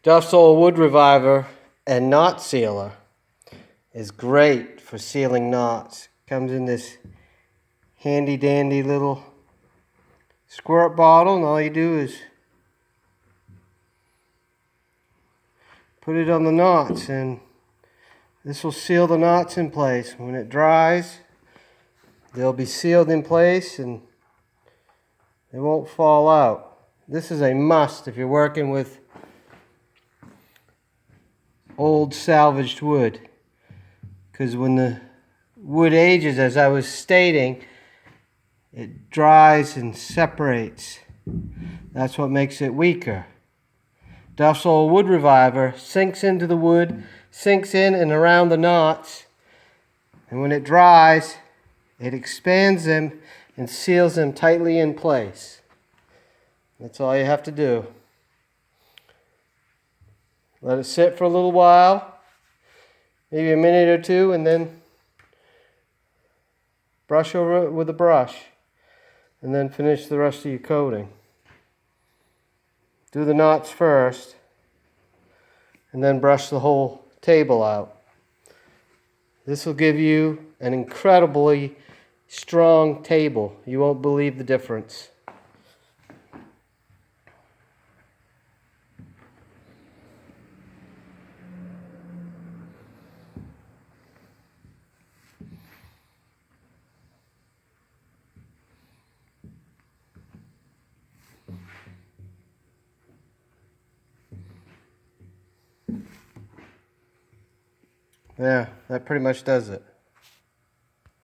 Duff-Sole Wood Reviver and Knot Sealer is great for sealing knots. Comes in this handy dandy little squirt bottle, and all you do is put it on the knots, and this will seal the knots in place. When it dries, they'll be sealed in place and they won't fall out. This is a must if you're working with old salvaged wood, because when the wood ages, as I was stating, it dries and separates. That's what makes it weaker. Duff-Sole Wood Reviver sinks into the wood, sinks in and around the knots, and when it dries, it expands them and seals them tightly in place. That's all you have to do. Let it sit for a little while, maybe a minute or two, and then brush over it with a brush, and then finish the rest of your coating. Do the knots first, and then brush the whole table out. This will give you an incredibly strong table. You won't believe the difference. Yeah, that pretty much does it.